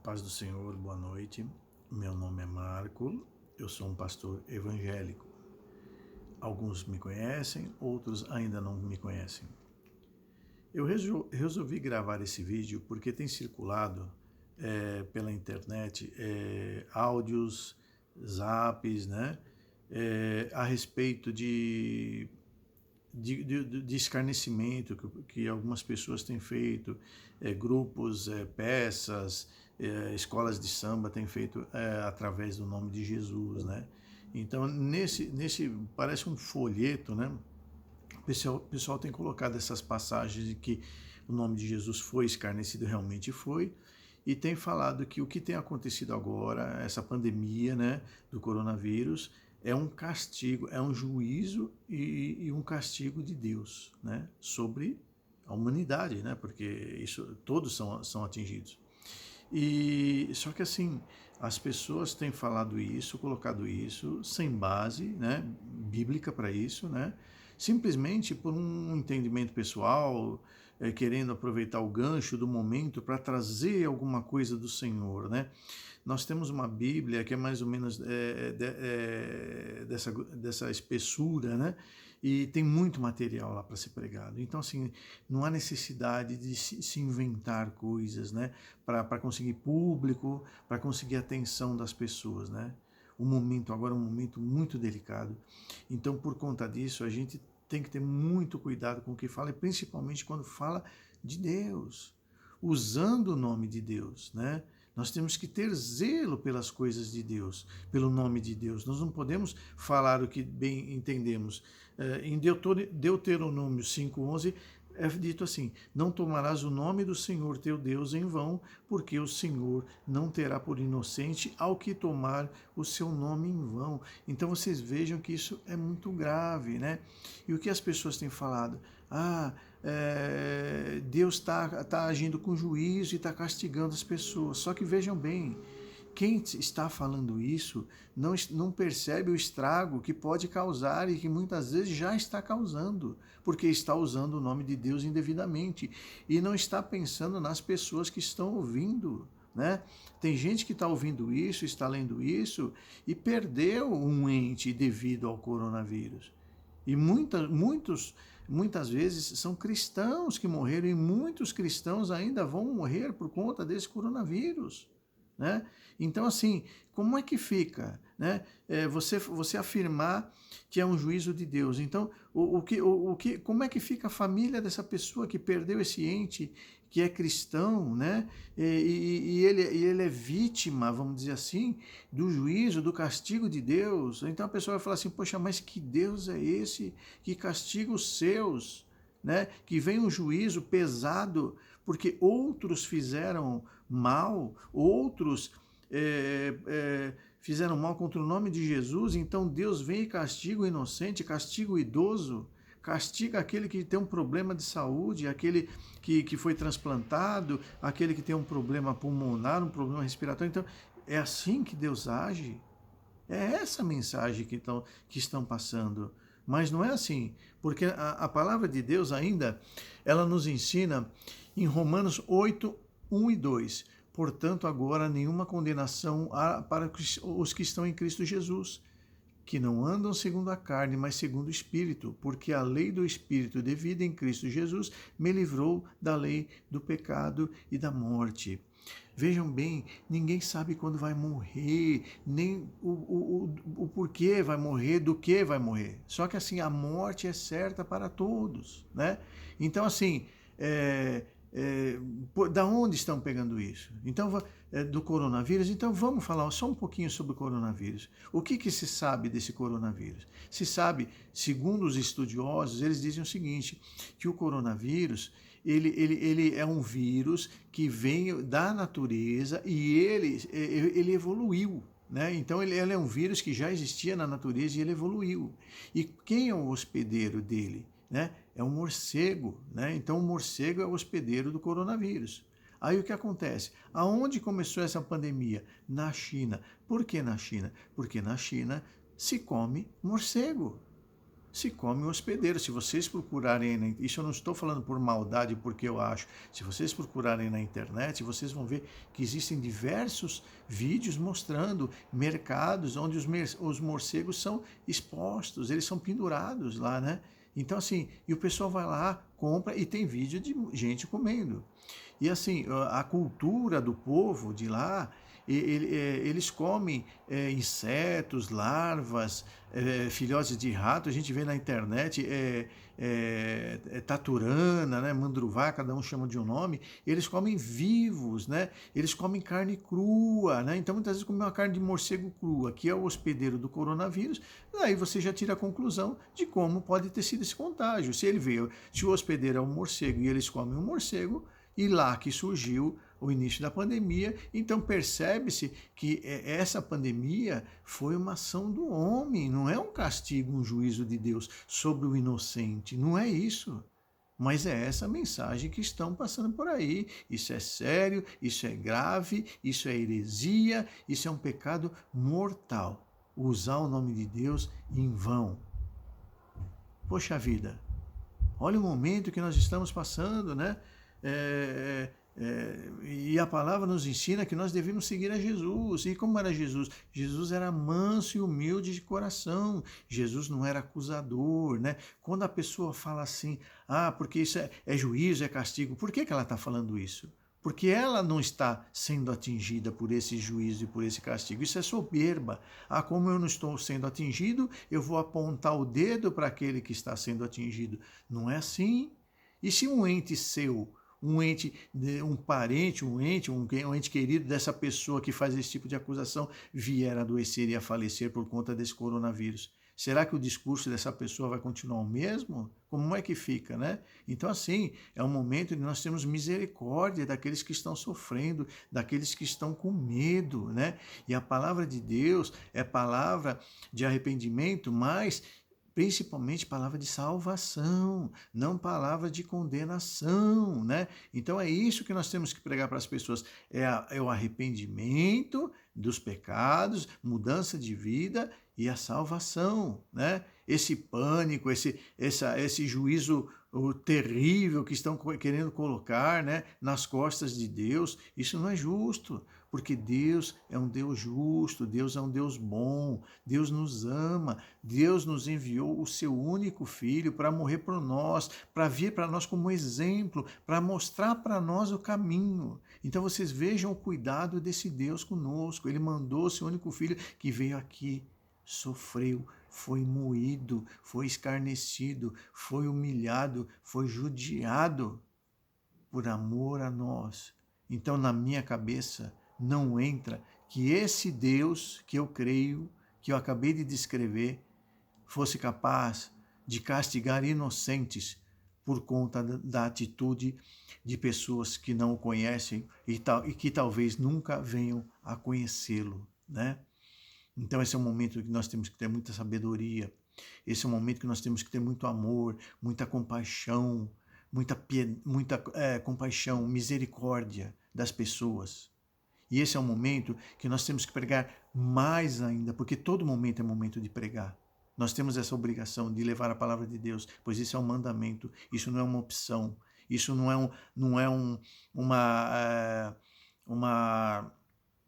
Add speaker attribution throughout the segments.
Speaker 1: Paz do Senhor, boa noite. Meu nome é Marco, eu sou um pastor evangélico. Alguns me conhecem, outros ainda não me conhecem. Eu resolvi gravar esse vídeo porque tem circulado pela internet áudios, zaps, né, a respeito de escarnecimento que algumas pessoas têm feito, grupos, peças, escolas de samba têm feito através do nome de Jesus, né? Então, parece um folheto, né? O pessoal tem colocado essas passagens de que o nome de Jesus foi escarnecido, realmente foi, e tem falado que o que tem acontecido agora, essa pandemia, né, do coronavírus, é um castigo, é um juízo e um castigo de Deus, né, sobre a humanidade, né, porque isso todos são atingidos. E só que assim, as pessoas têm falado isso, colocado isso sem base, né, bíblica para isso, né, simplesmente por um entendimento pessoal, querendo aproveitar o gancho do momento para trazer alguma coisa do Senhor, né? Nós temos uma Bíblia que é mais ou menos dessa espessura, né? E tem muito material lá para ser pregado. Então, assim, não há necessidade de se inventar coisas, né? Para conseguir público, para conseguir atenção das pessoas, né? O momento agora é um momento muito delicado. Então, por conta disso, a gente tem que ter muito cuidado com o que fala, e principalmente quando fala de Deus, usando o nome de Deus, né? Nós temos que ter zelo pelas coisas de Deus, pelo nome de Deus. Nós não podemos falar o que bem entendemos. Em Deuteronômio 5:11 é dito assim: não tomarás o nome do Senhor teu Deus em vão, porque o Senhor não terá por inocente ao que tomar o seu nome em vão. Então vocês vejam que isso é muito grave, né? E o que as pessoas têm falado? Deus tá agindo com juízo e está castigando as pessoas. Só que vejam bem, quem está falando isso não percebe o estrago que pode causar e que muitas vezes já está causando, porque está usando o nome de Deus indevidamente e não está pensando nas pessoas que estão ouvindo, né? Tem gente que está ouvindo isso, está lendo isso e perdeu um ente devido ao coronavírus. E muitas vezes são cristãos que morreram e muitos cristãos ainda vão morrer por conta desse coronavírus, né? Então, assim, como é que fica, né? Você afirmar que é um juízo de Deus. Então, como é que fica a família dessa pessoa que perdeu esse ente, que é cristão, né? Ele é vítima, vamos dizer assim, do juízo, do castigo de Deus. Então a pessoa vai falar assim: poxa, mas que Deus é esse que castiga os seus, né? Que vem um juízo pesado porque outros fizeram mal, outros fizeram mal contra o nome de Jesus, então Deus vem e castiga o inocente, castiga o idoso, castiga aquele que tem um problema de saúde, aquele que foi transplantado, aquele que tem um problema pulmonar, um problema respiratório. Então, é assim que Deus age? É essa a mensagem que estão passando. Mas não é assim, porque a palavra de Deus ainda, ela nos ensina em Romanos 8:1 e 2. Portanto, agora nenhuma condenação há para os que estão em Cristo Jesus, que não andam segundo a carne, mas segundo o Espírito, porque a lei do Espírito de vida em Cristo Jesus me livrou da lei do pecado e da morte. Vejam bem, ninguém sabe quando vai morrer, nem o porquê vai morrer, do que vai morrer. Só que assim, a morte é certa para todos, né? Então assim, da onde estão pegando isso? Então, do coronavírus. Então vamos falar só um pouquinho sobre o coronavírus. O que se sabe desse coronavírus? Se sabe, segundo os estudiosos, eles dizem o seguinte, que o coronavírus ele é um vírus que vem da natureza e ele evoluiu. Né? Então ele é um vírus que já existia na natureza e ele evoluiu. E quem é o hospedeiro dele? Né? É um morcego. Né? Então o morcego é o hospedeiro do coronavírus. Aí o que acontece? Aonde começou essa pandemia? Na China. Por que na China? Porque na China se come morcego. se come o hospedeiro. Se vocês procurarem, isso eu não estou falando por maldade, porque eu acho, se vocês procurarem na internet, vocês vão ver que existem diversos vídeos mostrando mercados onde os morcegos são expostos, eles são pendurados lá, né? Então, assim, e o pessoal vai lá, compra e tem vídeo de gente comendo. E assim, a cultura do povo de lá, eles comem insetos, larvas, filhotes de rato. A gente vê na internet taturana, né, mandruvá, cada um chama de um nome. Eles comem vivos, né? Eles comem carne crua, né? Então muitas vezes comem uma carne de morcego crua, que é o hospedeiro do coronavírus. Daí você já tira a conclusão de como pode ter sido esse contágio. Se ele veio, se o hospedeiro é um morcego e eles comem um morcego, e lá que surgiu o início da pandemia. Então percebe-se que essa pandemia foi uma ação do homem, não é um castigo, um juízo de Deus sobre o inocente, não é isso. Mas é essa mensagem que estão passando por aí. Isso é sério, isso é grave, isso é heresia, isso é um pecado mortal. Usar o nome de Deus em vão. Poxa vida, olha o momento que nós estamos passando, né? E a palavra nos ensina que nós devemos seguir a Jesus. E como era Jesus? Jesus era manso e humilde de coração. Jesus não era acusador, né? Quando a pessoa fala assim, porque isso é juízo, é castigo, por que ela está falando isso? Porque ela não está sendo atingida por esse juízo e por esse castigo. Isso é soberba. Como eu não estou sendo atingido, eu vou apontar o dedo para aquele que está sendo atingido. Não é assim. E se um ente seu, um parente, um ente querido dessa pessoa que faz esse tipo de acusação vier a adoecer e a falecer por conta desse coronavírus, será que o discurso dessa pessoa vai continuar o mesmo? Como é que fica, né? Então, assim, é um momento de nós termos misericórdia daqueles que estão sofrendo, daqueles que estão com medo, né? E a palavra de Deus é palavra de arrependimento, mas principalmente palavra de salvação, não palavra de condenação, né? Então é isso que nós temos que pregar para as pessoas, é o arrependimento dos pecados, mudança de vida e a salvação, né? Esse pânico, esse juízo terrível que estão querendo colocar, né, nas costas de Deus, isso não é justo, porque Deus é um Deus justo, Deus é um Deus bom, Deus nos ama, Deus nos enviou o seu único Filho para morrer por nós, para vir para nós como exemplo, para mostrar para nós o caminho. Então vocês vejam o cuidado desse Deus conosco. Ele mandou o seu único Filho que veio aqui, sofreu, foi moído, foi escarnecido, foi humilhado, foi judiado por amor a nós. Então, na minha cabeça, não entra que esse Deus que eu creio, que eu acabei de descrever, fosse capaz de castigar inocentes por conta da atitude de pessoas que não o conhecem e que talvez nunca venham a conhecê-lo, né? Então esse é um momento que nós temos que ter muita sabedoria, esse é um momento que nós temos que ter muito amor, muita compaixão, muita compaixão, misericórdia das pessoas. E esse é um momento que nós temos que pregar mais ainda, porque todo momento é momento de pregar. Nós temos essa obrigação de levar a palavra de Deus, pois isso é um mandamento, isso não é uma opção, isso não é uma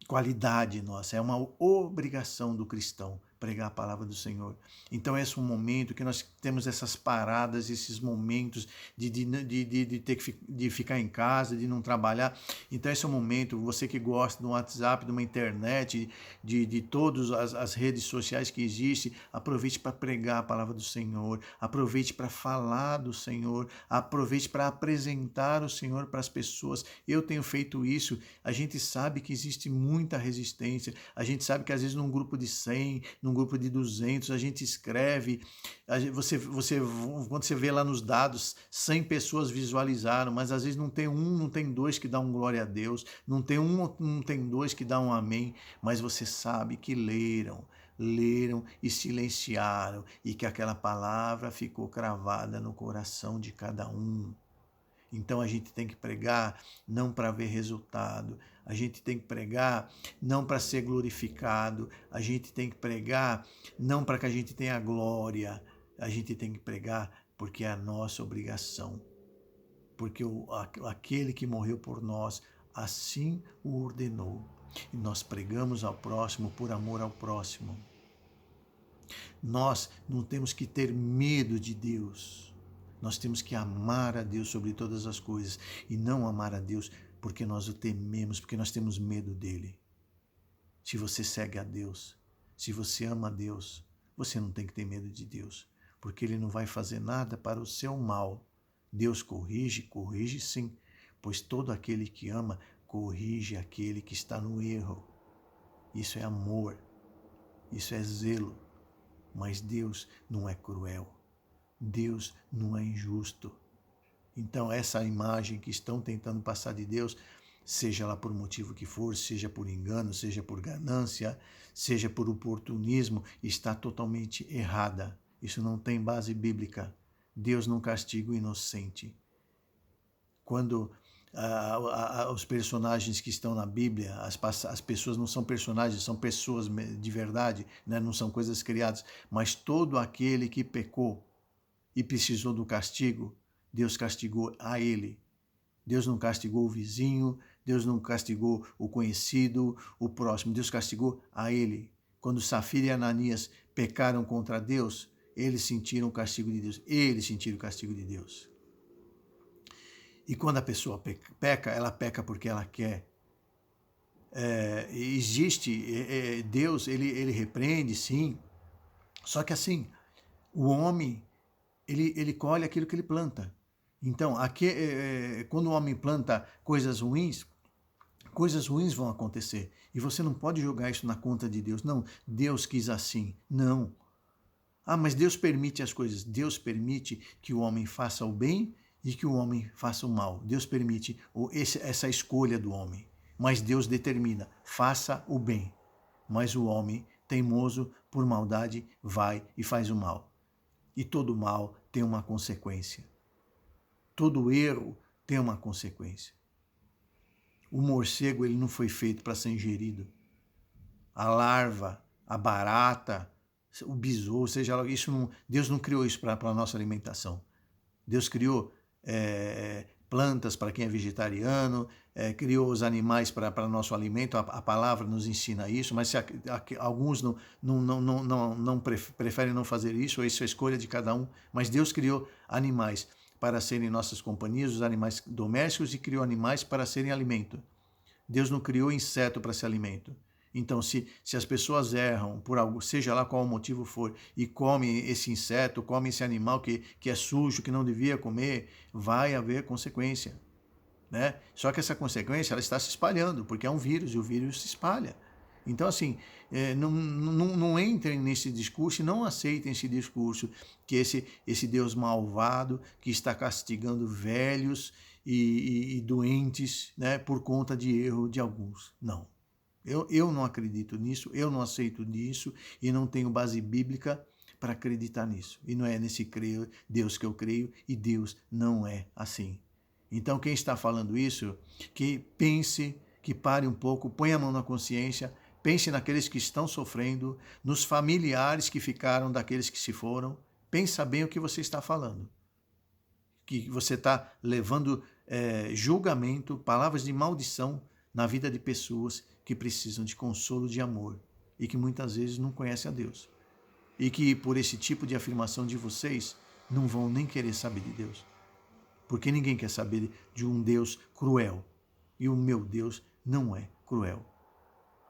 Speaker 1: qualidade nossa, é uma obrigação do cristão pregar a palavra do Senhor. Então esse é um momento que nós temos essas paradas, esses momentos de ter de ficar em casa, de não trabalhar. Então esse é um momento, você que gosta de um WhatsApp, de uma internet, de todas as redes sociais que existem, aproveite para pregar a palavra do Senhor, aproveite para falar do Senhor, aproveite para apresentar o Senhor para as pessoas. Eu tenho feito isso, a gente sabe que existe muita resistência, a gente sabe que às vezes num grupo de 100, num grupo de 200, a gente escreve, quando você vê lá nos dados, 100 pessoas visualizaram, mas às vezes não tem um, não tem dois que dão um glória a Deus, não tem um, não tem dois que dão um amém, mas você sabe que leram e silenciaram, e que aquela palavra ficou cravada no coração de cada um. Então a gente tem que pregar não para ver resultado, a gente tem que pregar não para ser glorificado, a gente tem que pregar não para que a gente tenha glória, A gente tem que pregar porque é a nossa obrigação. Porque aquele que morreu por nós, assim o ordenou. E nós pregamos ao próximo por amor ao próximo. Nós não temos que ter medo de Deus. Nós temos que amar a Deus sobre todas as coisas e não amar a Deus porque nós o tememos, porque nós temos medo dele. Se você segue a Deus, se você ama a Deus, você não tem que ter medo de Deus, porque ele não vai fazer nada para o seu mal. Deus corrige, corrige sim, pois todo aquele que ama corrige aquele que está no erro. Isso é amor, isso é zelo. Mas Deus não é cruel, Deus não é injusto. Então essa imagem que estão tentando passar de Deus, seja lá por motivo que for, seja por engano, seja por ganância, seja por oportunismo, está totalmente errada. Isso não tem base bíblica. Deus não castiga o inocente. Quando os personagens que estão na Bíblia, as pessoas não são personagens, são pessoas de verdade, né? Não são coisas criadas, mas todo aquele que pecou e precisou do castigo, Deus castigou a ele. Deus não castigou o vizinho, Deus não castigou o conhecido, o próximo, Deus castigou a ele. Quando Safira e Ananias pecaram contra Deus, eles sentiram o castigo de Deus, eles sentiram o castigo de Deus. E quando a pessoa peca, ela peca porque ela quer. Deus, ele repreende, sim. Só que assim, o homem, ele colhe aquilo que ele planta. Então, quando o homem planta coisas ruins vão acontecer. E você não pode jogar isso na conta de Deus. Não, Deus quis assim. Não. Ah, mas Deus permite as coisas. Deus permite que o homem faça o bem e que o homem faça o mal. Deus permite essa escolha do homem. Mas Deus determina, faça o bem. Mas o homem, teimoso por maldade, vai e faz o mal. E todo mal tem uma consequência. Todo erro tem uma consequência. O morcego, ele não foi feito para ser ingerido. A larva, a barata, o besouro, seja lá, Deus não criou isso para a nossa alimentação. Deus criou plantas para quem é vegetariano, criou os animais para nosso alimento, a palavra nos ensina isso, mas se alguns não preferem não fazer isso, isso é a escolha de cada um, mas Deus criou animais para serem nossas companhias, os animais domésticos, e criou animais para serem alimento. Deus não criou inseto para ser alimento. Então, se as pessoas erram por algo, seja lá qual o motivo for, e comem esse inseto, comem esse animal que é sujo, que não devia comer, vai haver consequência. Né? Só que essa consequência ela está se espalhando, porque é um vírus, e o vírus se espalha. Então, assim, não entrem nesse discurso e não aceitem esse discurso que esse Deus malvado que está castigando velhos e doentes, né, por conta de erro de alguns. Não. Eu não acredito nisso, eu não aceito nisso e não tenho base bíblica para acreditar nisso. E não é nesse Deus que eu creio, e Deus não é assim. Então, quem está falando isso, que pense, que pare um pouco, ponha a mão na consciência, pense naqueles que estão sofrendo, nos familiares que ficaram daqueles que se foram. Pensa bem o que você está falando. Que você está levando julgamento, palavras de maldição na vida de pessoas que precisam de consolo, de amor, e que muitas vezes não conhecem a Deus. E que por esse tipo de afirmação de vocês, não vão nem querer saber de Deus. Porque ninguém quer saber de um Deus cruel. E o meu Deus não é cruel.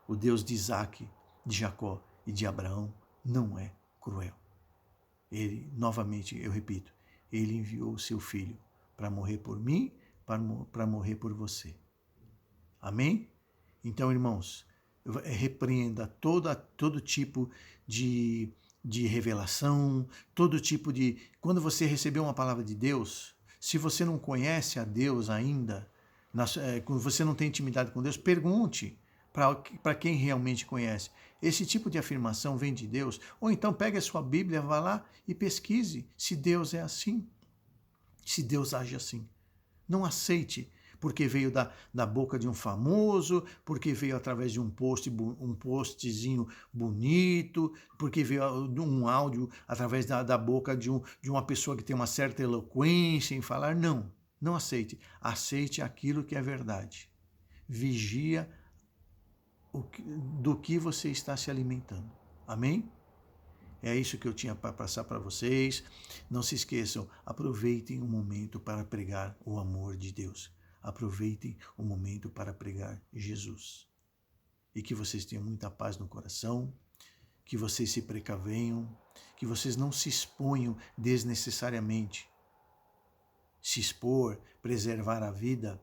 Speaker 1: O Deus de Isaac, de Jacó e de Abraão não é cruel. Ele, novamente, eu repito, ele enviou o seu filho para morrer por mim, para morrer por você. Amém? Então, irmãos, repreenda todo tipo de revelação, todo tipo de... Quando você receber uma palavra de Deus, se você não conhece a Deus ainda, quando você não tem intimidade com Deus, pergunte para quem realmente conhece. Esse tipo de afirmação vem de Deus? Ou então pegue a sua Bíblia, vá lá e pesquise se Deus é assim, se Deus age assim. Não aceite, porque veio da boca de um famoso, porque veio através de um postzinho bonito, porque veio de um áudio através da boca de uma pessoa que tem uma certa eloquência em falar. Não, não aceite. Aceite aquilo que é verdade. Vigia do que você está se alimentando. Amém? É isso que eu tinha para passar para vocês. Não se esqueçam, aproveitem o momento para pregar o amor de Deus. Aproveitem o momento para pregar Jesus. E que vocês tenham muita paz no coração, que vocês se precavenham, que vocês não se exponham desnecessariamente. Se expor, preservar a vida,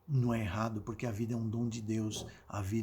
Speaker 1: não é errado, porque a vida é um dom de Deus, a vida é